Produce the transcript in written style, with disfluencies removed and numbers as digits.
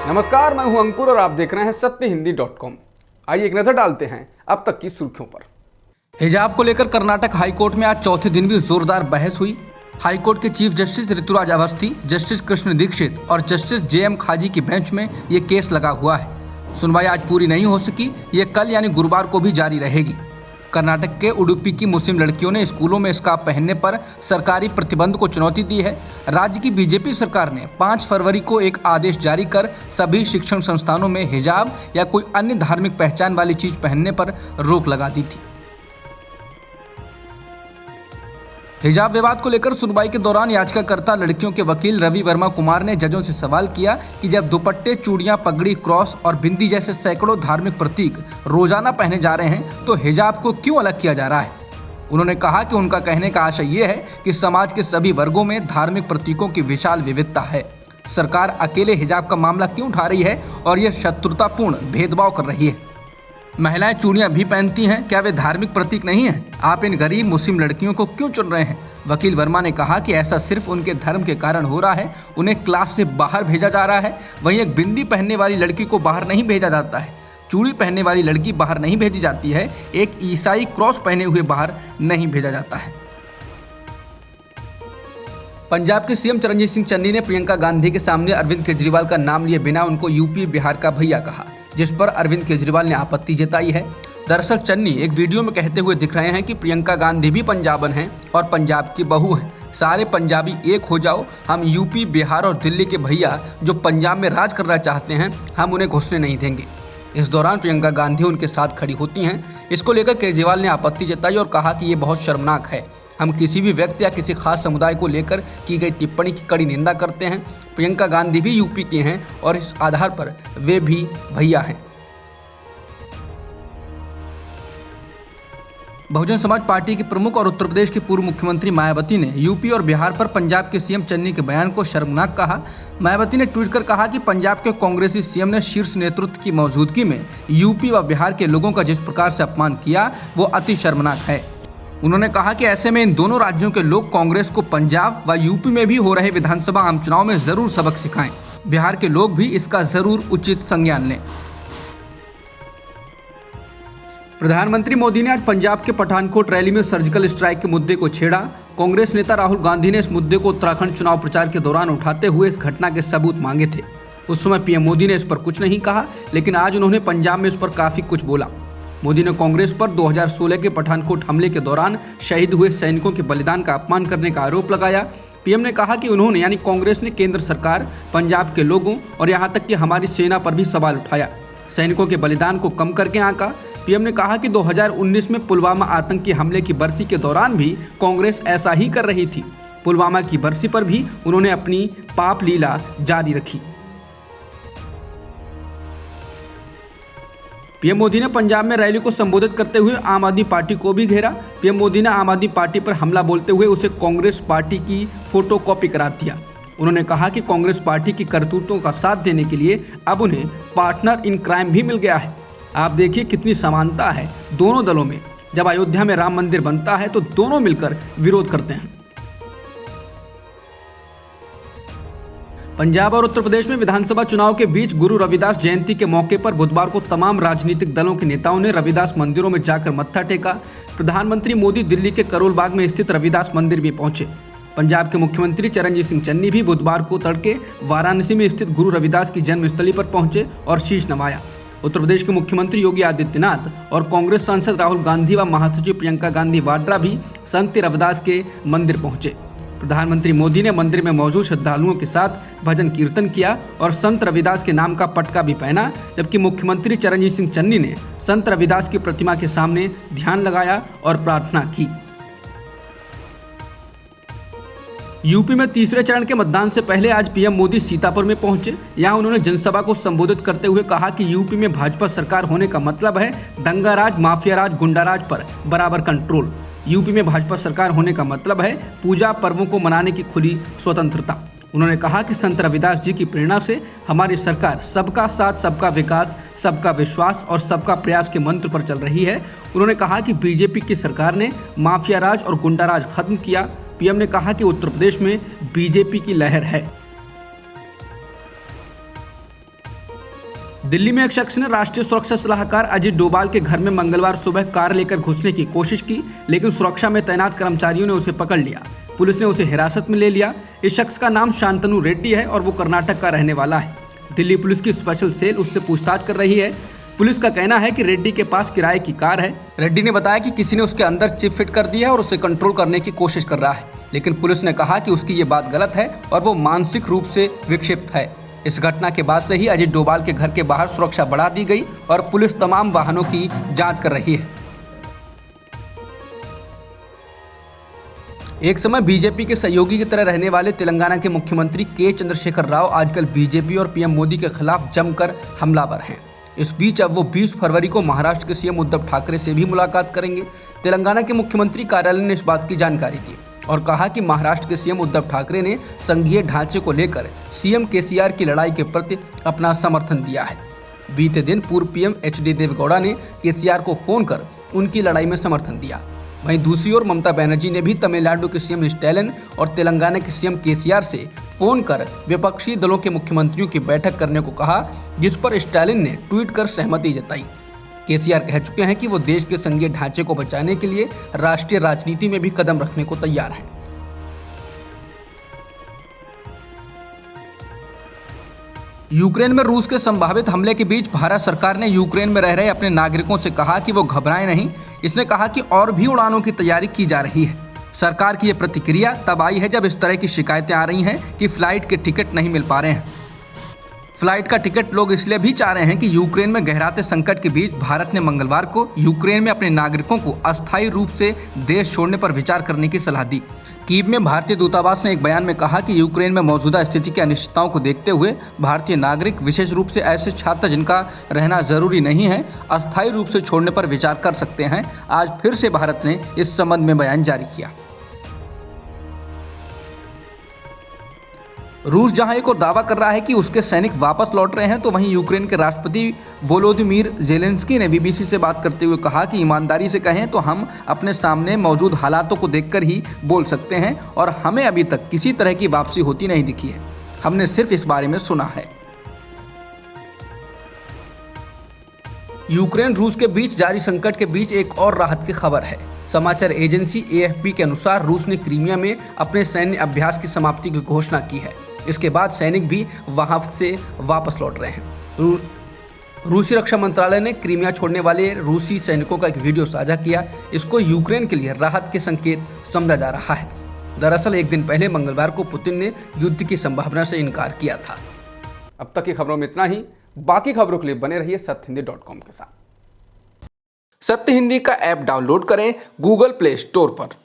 नमस्कार, मैं हूं अंकुर और आप देख रहे हैं सत्यहिंदी.com। आइए एक नजर डालते हैं अब तक की सुर्खियों पर। हिजाब को लेकर कर्नाटक हाईकोर्ट में आज चौथे दिन भी जोरदार बहस हुई। हाईकोर्ट के chief justice Rituraj Awasthi, justice Krishna Dixit और जस्टिस JM खाजी की बेंच में ये केस लगा हुआ है। सुनवाई आज पूरी नहीं हो सकी, ये कल यानी गुरुवार को भी जारी रहेगी। कर्नाटक के उडुपी की मुस्लिम लड़कियों ने स्कूलों में स्कार्फ पहनने पर सरकारी प्रतिबंध को चुनौती दी है। राज्य की बीजेपी सरकार ने 5 फरवरी को एक आदेश जारी कर सभी शिक्षण संस्थानों में हिजाब या कोई अन्य धार्मिक पहचान वाली चीज पहनने पर रोक लगा दी थी। हिजाब विवाद को लेकर सुनवाई के दौरान याचिकाकर्ता लड़कियों के वकील रवि वर्मा कुमार ने जजों से सवाल किया कि जब दुपट्टे, चूड़ियां, पगड़ी, क्रॉस और बिंदी जैसे सैकड़ों धार्मिक प्रतीक रोजाना पहने जा रहे हैं तो हिजाब को क्यों अलग किया जा रहा है। उन्होंने कहा कि उनका कहने का आशय ये है कि समाज के सभी वर्गों में धार्मिक प्रतीकों की विशाल विविधता है। सरकार अकेले हिजाब का मामला क्यों उठा रही है और यह शत्रुतापूर्ण भेदभाव कर रही है। महिलाएं चूड़ियां भी पहनती हैं, क्या वे धार्मिक प्रतीक नहीं हैं? आप इन गरीब मुस्लिम लड़कियों को क्यों चुन रहे हैं? वकील वर्मा ने कहा कि ऐसा सिर्फ उनके धर्म के कारण हो रहा है, उन्हें क्लास से बाहर भेजा जा रहा है। वहीं एक बिंदी पहनने वाली लड़की को बाहर नहीं भेजा जाता है, चूड़ी पहनने वाली लड़की बाहर नहीं भेजी जाती है, एक ईसाई क्रॉस पहने हुए बाहर नहीं भेजा जाता है। पंजाब के CM चरणजीत सिंह चन्नी ने प्रियंका गांधी के सामने अरविंद केजरीवाल का नाम लिए बिना उनको यूपी बिहार का भैया कहा, जिस पर अरविंद केजरीवाल ने आपत्ति जताई है। दरअसल चन्नी एक वीडियो में कहते हुए दिख रहे हैं कि प्रियंका गांधी भी पंजाबन हैं और पंजाब की बहू हैं। सारे पंजाबी एक हो जाओ, हम यूपी, बिहार और दिल्ली के भैया जो पंजाब में राज करना चाहते हैं, हम उन्हें घुसने नहीं देंगे। इस दौरान प्रियंका गांधी उनके साथ खड़ी होती हैं। इसको लेकर केजरीवाल ने आपत्ति जताई और कहा कि ये बहुत शर्मनाक है। हम किसी भी व्यक्ति या किसी खास समुदाय को लेकर की गई टिप्पणी की कड़ी निंदा करते हैं। प्रियंका गांधी भी यूपी के हैं और इस आधार पर वे भी भैया हैं। बहुजन समाज पार्टी की प्रमुख और उत्तर प्रदेश की पूर्व मुख्यमंत्री मायावती ने यूपी और बिहार पर पंजाब के CM चन्नी के बयान को शर्मनाक कहा। मायावती ने ट्वीट कर कहा कि पंजाब के कांग्रेसी CM ने शीर्ष नेतृत्व की मौजूदगी में यूपी व बिहार के लोगों का जिस प्रकार से अपमान किया वो अति शर्मनाक है। उन्होंने कहा कि ऐसे में इन दोनों राज्यों के लोग कांग्रेस को पंजाब व यूपी में भी हो रहे विधानसभा आम चुनाव में जरूर सबक सिखाएं। बिहार के लोग भी इसका जरूर उचित संज्ञान लें। प्रधानमंत्री मोदी ने आज पंजाब के पठानकोट रैली में सर्जिकल स्ट्राइक के मुद्दे को छेड़ा। कांग्रेस नेता राहुल गांधी ने इस मुद्दे को उत्तराखंड चुनाव प्रचार के दौरान उठाते हुए इस घटना के सबूत मांगे थे। उस समय PM मोदी ने इस पर कुछ नहीं कहा, लेकिन आज उन्होंने पंजाब में इस पर काफी कुछ बोला। मोदी ने कांग्रेस पर 2016 के पठानकोट हमले के दौरान शहीद हुए सैनिकों के बलिदान का अपमान करने का आरोप लगाया। PM ने कहा कि उन्होंने यानी कांग्रेस ने केंद्र सरकार, पंजाब के लोगों और यहाँ तक कि हमारी सेना पर भी सवाल उठाया, सैनिकों के बलिदान को कम करके आंका। PM ने कहा कि 2019 में पुलवामा आतंकी हमले की बरसी के दौरान भी कांग्रेस ऐसा ही कर रही थी। पुलवामा की बरसी पर भी उन्होंने अपनी पाप लीला जारी रखी। PM मोदी ने पंजाब में रैली को संबोधित करते हुए आम आदमी पार्टी को भी घेरा। PM मोदी ने आम आदमी पार्टी पर हमला बोलते हुए उसे कांग्रेस पार्टी की फोटोकॉपी करार दिया। उन्होंने कहा कि कांग्रेस पार्टी की करतूतों का साथ देने के लिए अब उन्हें पार्टनर इन क्राइम भी मिल गया है। आप देखिए कितनी समानता है दोनों दलों में। जब अयोध्या में राम मंदिर बनता है तो दोनों मिलकर विरोध करते हैं। पंजाब और उत्तर प्रदेश में विधानसभा चुनाव के बीच गुरु रविदास जयंती के मौके पर बुधवार को तमाम राजनीतिक दलों के नेताओं ने रविदास मंदिरों में जाकर मत्था टेका। प्रधानमंत्री मोदी दिल्ली के करोल बाग में स्थित रविदास मंदिर भी पहुंचे। पंजाब के मुख्यमंत्री चरणजीत सिंह चन्नी भी बुधवार को तड़के वाराणसी में स्थित गुरु रविदास की जन्मस्थली पर पहुंचे और शीश नवाया। उत्तर प्रदेश के मुख्यमंत्री योगी आदित्यनाथ और कांग्रेस सांसद राहुल गांधी व महासचिव प्रियंका गांधी वाड्रा भी संत रविदास के मंदिर पहुंचे। प्रधानमंत्री मोदी ने मंदिर में मौजूद श्रद्धालुओं के साथ भजन कीर्तन किया और संत रविदास के नाम का पटका भी पहना, जबकि मुख्यमंत्री चरणजीत सिंह चन्नी ने संत रविदास की प्रतिमा के सामने ध्यान लगाया और प्रार्थना की। यूपी में तीसरे चरण के मतदान से पहले आज PM मोदी सीतापुर में पहुंचे। यहां उन्होंने जनसभा को संबोधित करते हुए कहा कि यूपी में भाजपा सरकार होने का मतलब है दंगाराज, माफियाराज, गुंडाराज पर बराबर कंट्रोल। यूपी में भाजपा सरकार होने का मतलब है पूजा पर्वों को मनाने की खुली स्वतंत्रता। उन्होंने कहा कि संत रविदास जी की प्रेरणा से हमारी सरकार सबका साथ, सबका विकास, सबका विश्वास और सबका प्रयास के मंत्र पर चल रही है। उन्होंने कहा कि बीजेपी की सरकार ने माफिया राज और गुंडा राज खत्म किया। PM ने कहा कि उत्तर प्रदेश में बीजेपी की लहर है। दिल्ली में एक शख्स ने राष्ट्रीय सुरक्षा सलाहकार अजित डोभाल के घर में मंगलवार सुबह कार लेकर घुसने की कोशिश की, लेकिन सुरक्षा में तैनात कर्मचारियों ने उसे पकड़ लिया। पुलिस ने उसे हिरासत में ले लिया। इस शख्स का नाम शांतनु रेड्डी है और वो कर्नाटक का रहने वाला है। दिल्ली पुलिस की स्पेशल सेल उससे पूछताछ कर रही है। पुलिस का कहना है कि रेड्डी के पास किराए की कार है। रेड्डी ने बताया कि किसी ने उसके अंदर चिप फिट कर दिया है और उसे कंट्रोल करने की कोशिश कर रहा है, लेकिन पुलिस ने कहा कि उसकी ये बात गलत है और वो मानसिक रूप से विक्षिप्त है। इस घटना के बाद से ही अजित डोभाल के घर के बाहर सुरक्षा बढ़ा दी गई और पुलिस तमाम वाहनों की जांच कर रही है। एक समय बीजेपी के सहयोगी की तरह रहने वाले तेलंगाना के मुख्यमंत्री के चंद्रशेखर राव आजकल बीजेपी और पीएम मोदी के खिलाफ जमकर हमलावर हैं। इस बीच अब वो 20 फरवरी को महाराष्ट्र के सीएम उद्धव ठाकरे से भी मुलाकात करेंगे। तेलंगाना के मुख्यमंत्री कार्यालय ने इस बात की जानकारी दी और कहा कि महाराष्ट्र के सीएम उद्धव ठाकरे ने संघीय ढांचे को लेकर सीएम केसीआर की लड़ाई के प्रति अपना समर्थन दिया है। बीते दिन पूर्व पीएम एचडी देवेगौड़ा ने केसीआर को फोन कर उनकी लड़ाई में समर्थन दिया। वहीं दूसरी ओर ममता बनर्जी ने भी तमिलनाडु के सीएम स्टैलिन और तेलंगाना के सीएम केसीआर से फोन कर विपक्षी दलों के मुख्यमंत्रियों की बैठक करने को कहा, जिस पर स्टैलिन ने ट्वीट कर सहमति जताई। केसीआर कह चुके हैं कि वो देश के संघीय ढांचे को बचाने के लिए राष्ट्रीय राजनीति में भी कदम रखने को तैयार हैं। यूक्रेन में रूस के संभावित हमले के बीच भारत सरकार ने यूक्रेन में रह रहे अपने नागरिकों से कहा कि वो घबराएं नहीं। इसने कहा कि और भी उड़ानों की तैयारी की जा रही है। सरकार की ये प्रतिक्रिया तब आई है जब इस तरह की शिकायतें आ रही हैं कि फ्लाइट के टिकट नहीं मिल पा रहे हैं। फ्लाइट का टिकट लोग इसलिए भी चाह रहे हैं कि यूक्रेन में गहराते संकट के बीच भारत ने मंगलवार को यूक्रेन में अपने नागरिकों को अस्थायी रूप से देश छोड़ने पर विचार करने की सलाह दी। कीव में भारतीय दूतावास ने एक बयान में कहा कि यूक्रेन में मौजूदा स्थिति की अनिश्चितताओं को देखते हुए भारतीय नागरिक, विशेष रूप से ऐसे छात्र जिनका रहना जरूरी नहीं है, अस्थायी रूप से छोड़ने पर विचार कर सकते हैं। आज फिर से भारत ने इस संबंध में बयान जारी किया। रूस जहां एक और दावा कर रहा है कि उसके सैनिक वापस लौट रहे हैं, तो वहीं यूक्रेन के राष्ट्रपति वोलोदिमीर जेलेंस्की ने बीबीसी से बात करते हुए कहा कि ईमानदारी से कहें तो हम अपने सामने मौजूद हालातों को देखकर ही बोल सकते हैं और हमें अभी तक किसी तरह की वापसी होती नहीं दिखी है। हमने सिर्फ इस बारे में सुना है। यूक्रेन रूस के बीच जारी संकट के बीच एक और राहत की खबर है। समाचार एजेंसी एएफपी के अनुसार रूस ने क्रीमिया में अपने सैन्य अभ्यास की समाप्ति की घोषणा की है। इसके बाद सैनिक भी वहां से वापस लौट रहे हैं। रूसी रक्षा मंत्रालय ने क्रीमिया छोड़ने वाले रूसी सैनिकों का एक वीडियो साझा किया। इसको यूक्रेन के लिए राहत के संकेत समझा जा रहा है। दरअसल एक दिन पहले मंगलवार को पुतिन ने युद्ध की संभावना से इनकार किया था। अब तक की खबरों में इतना ही। बाकी खबरों के लिए बने रहिए सत्यहिंदी.com के साथ। सत्य हिंदी का ऐप डाउनलोड करें गूगल प्ले स्टोर पर।